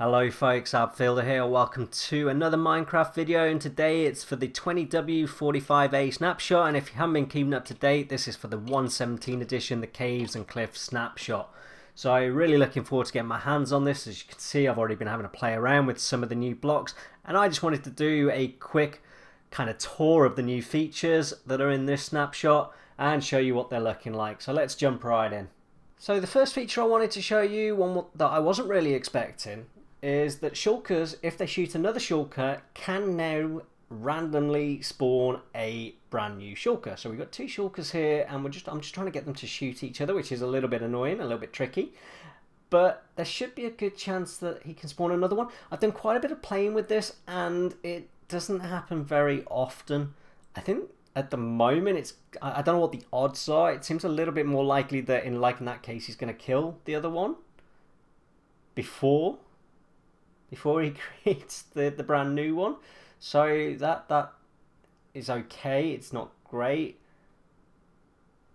Hello folks, Abfielder here, welcome to another Minecraft video, and today it's for the 20W45A snapshot, and if you haven't been keeping up to date, this is for the 117 edition, the Caves and Cliffs snapshot. So I'm really looking forward to getting my hands on this. As you can see, I've already been having a play around with some of the new blocks, and I just wanted to do a quick kind of tour of the new features that are in this snapshot and show you what they're looking like. So let's jump right in. So the first feature I wanted to show you, one that I wasn't really expecting, is that Shulkers, if they shoot another Shulker, can now randomly spawn a brand new Shulker. So we've got two Shulkers here, and I'm just trying to get them to shoot each other, which is a little bit annoying, a little bit tricky. But there should be a good chance that he can spawn another one. I've done quite a bit of playing with this, and it doesn't happen very often. I think at the moment, I don't know what the odds are. It seems a little bit more likely that in that case he's going to kill the other one before he creates the brand new one. So that is okay. It's not great.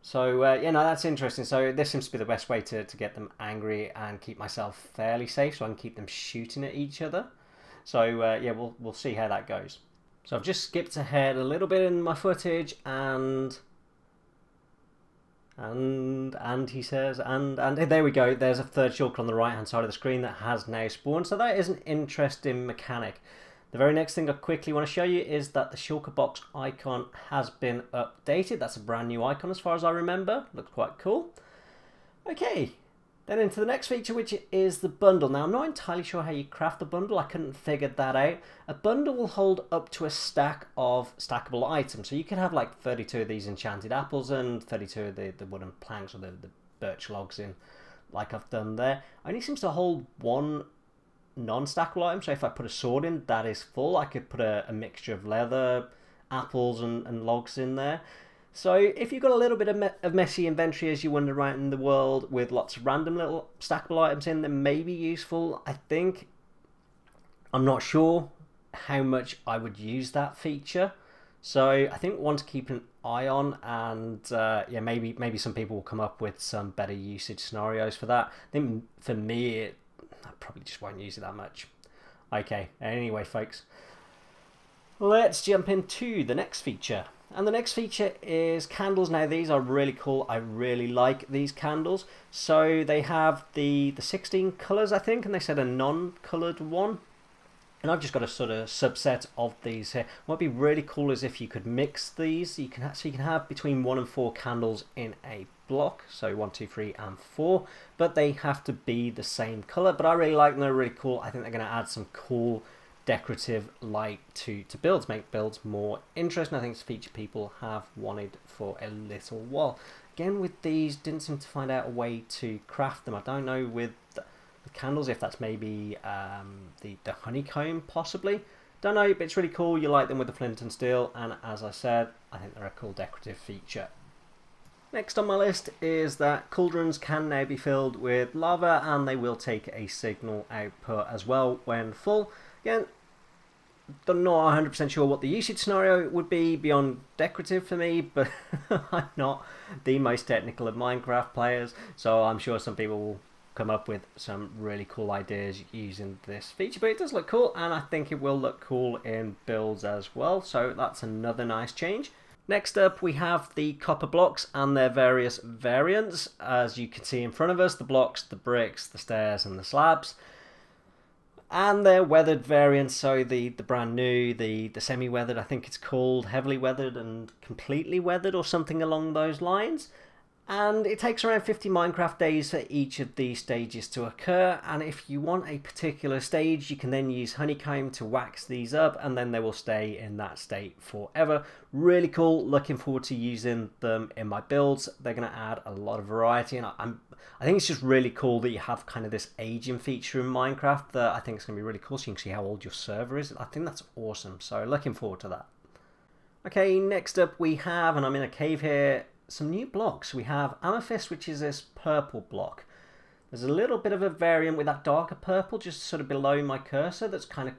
So that's interesting. So this seems to be the best way to get them angry and keep myself fairly safe, so I can keep them shooting at each other. So we'll see how that goes. So I've just skipped ahead a little bit in my footage, and he says, and there we go. There's a third shulker on the right hand side of the screen that has now spawned. So that is an interesting mechanic. The very next thing I quickly want to show you is that the shulker box icon has been updated. That's a brand new icon as far as I remember. Looks quite cool. Okay, then into the next feature, which is the bundle. Now I'm not entirely sure how you craft the bundle. I couldn't figure that out. A bundle will hold up to a stack of stackable items. So you could have like 32 of these enchanted apples and 32 of the wooden planks or the birch logs in, like I've done there. Only seems to hold one non-stackable item. So if I put a sword in, that is full. I could put a mixture of leather, apples and logs in there. So if you've got a little bit of messy inventory as you wander around in the world with lots of random little stackable items in, that may be useful. I'm not sure how much I would use that feature. So I think one to keep an eye on, and maybe some people will come up with some better usage scenarios for that. I think for me, I probably just won't use it that much. Okay, anyway folks, let's jump into the next feature. And the next feature is candles. Now these are really cool. I really like these candles. So they have the 16 colours, I think, and they said a non-coloured one. And I've just got a sort of subset of these here. What would be really cool is if you could mix these. You can have between 1 and 4 candles in a block. So 1, 2, 3 and 4. But they have to be the same colour. But I really like them. They're really cool. I think they're going to add some cool decorative light to builds, make builds more interesting. I think it's a feature people have wanted for a little while. Again, with these, didn't seem to find out a way to craft them. I don't know with the candles if that's maybe the honeycomb possibly. Don't know, but it's really cool. You like them with the flint and steel, and as I said, I think they're a cool decorative feature. Next on my list is that cauldrons can now be filled with lava, and they will take a signal output as well when full. Again, I'm not 100% sure what the usage scenario would be beyond decorative for me, but I'm not the most technical of Minecraft players, so I'm sure some people will come up with some really cool ideas using this feature. But it does look cool, and I think it will look cool in builds as well, so that's another nice change. Next up, we have the copper blocks and their various variants. As you can see in front of us, the blocks, the bricks, the stairs and the slabs. And their weathered variants, so the brand new, the semi-weathered, I think it's called, heavily weathered and completely weathered or something along those lines. And it takes around 50 Minecraft days for each of these stages to occur, and if you want a particular stage, you can then use honeycomb to wax these up, and then they will stay in that state forever. Really cool, looking forward to using them in my builds. They're going to add a lot of variety, and I think it's just really cool that you have kind of this aging feature in Minecraft that I think is going to be really cool, so you can see how old your server is. I think that's awesome, so looking forward to that. Okay, next up we have, and I'm in a cave here, some new blocks. We have Amethyst, which is this purple block. There's a little bit of a variant with that darker purple just sort of below my cursor. That's kind of,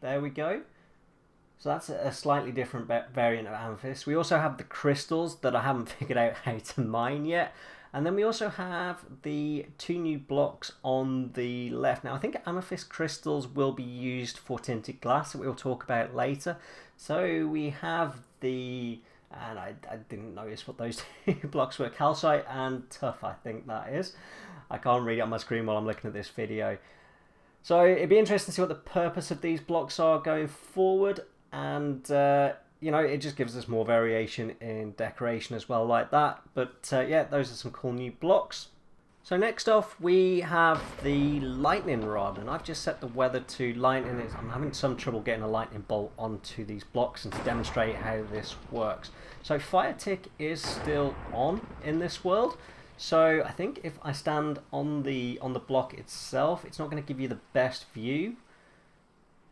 there we go. So that's a slightly different variant of Amethyst. We also have the crystals that I haven't figured out how to mine yet. And then we also have the 2 new blocks on the left. Now I think amethyst crystals will be used for tinted glass that we'll talk about later. So we have the, and I didn't notice what those 2 blocks were, calcite and tough, I think that is. I can't read it on my screen while I'm looking at this video. So it'd be interesting to see what the purpose of these blocks are going forward, and you know, it just gives us more variation in decoration as well, like that. But yeah, those are some cool new blocks. So next off we have the lightning rod, and I've just set the weather to lightning. I'm having some trouble getting a lightning bolt onto these blocks, and to demonstrate how this works. So fire tick is still on in this world. So I think if I stand on the block itself, it's not going to give you the best view,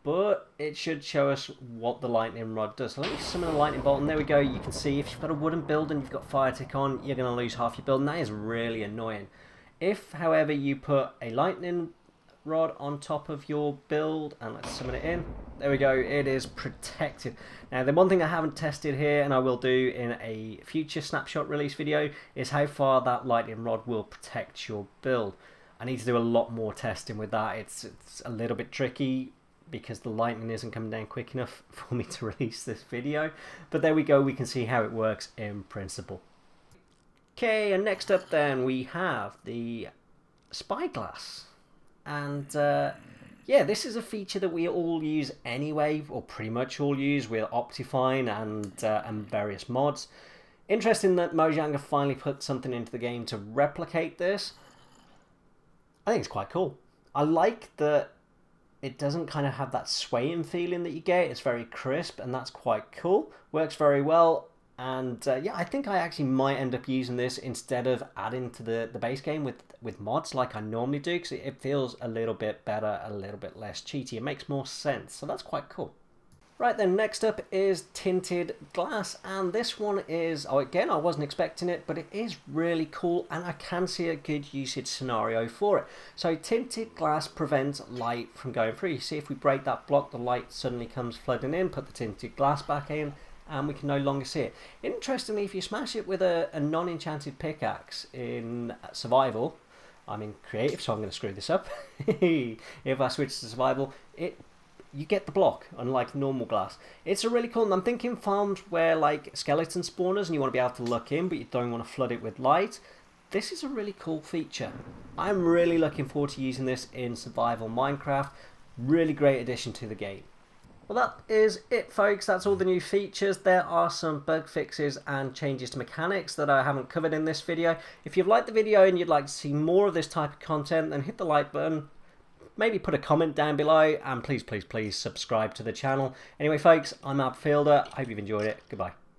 but it should show us what the lightning rod does. So let me summon a lightning bolt, and there we go. You can see if you've got a wooden build and you've got fire tick on, you're going to lose half your build, and that is really annoying. If, however, you put a lightning rod on top of your build, and let's summon it in, there we go, it is protected. Now the one thing I haven't tested here, and I will do in a future snapshot release video, is how far that lightning rod will protect your build. I need to do a lot more testing with that. It's a little bit tricky because the lightning isn't coming down quick enough for me to release this video, but there we go, we can see how it works in principle. Okay, and next up then we have the Spyglass. And yeah, this is a feature that we all use anyway, or pretty much all use with Optifine and various mods. Interesting that Mojang have finally put something into the game to replicate this. I think it's quite cool. I like that it doesn't kind of have that swaying feeling that you get. It's very crisp, and that's quite cool. Works very well. And yeah, I think I actually might end up using this instead of adding to the base game with mods like I normally do, because it feels a little bit better, a little bit less cheaty. It makes more sense, so that's quite cool. Right then, next up is Tinted Glass, and this one is, oh again, I wasn't expecting it, but it is really cool, and I can see a good usage scenario for it. So Tinted Glass prevents light from going through. You see, if we break that block, the light suddenly comes flooding in, put the Tinted Glass back in, and we can no longer see it. Interestingly, if you smash it with a non-enchanted pickaxe in survival, I'm in creative, so I'm going to screw this up. If I switch to survival, you get the block, unlike normal glass. It's a really cool, and I'm thinking farms where like skeleton spawners and you want to be able to look in, but you don't want to flood it with light. This is a really cool feature. I'm really looking forward to using this in survival Minecraft. Really great addition to the game. Well, that is it, folks. That's all the new features. There are some bug fixes and changes to mechanics that I haven't covered in this video. If you've liked the video and you'd like to see more of this type of content, then hit the like button. Maybe put a comment down below, and please, please, please subscribe to the channel. Anyway, folks, I'm Ab Fielder. I hope you've enjoyed it. Goodbye.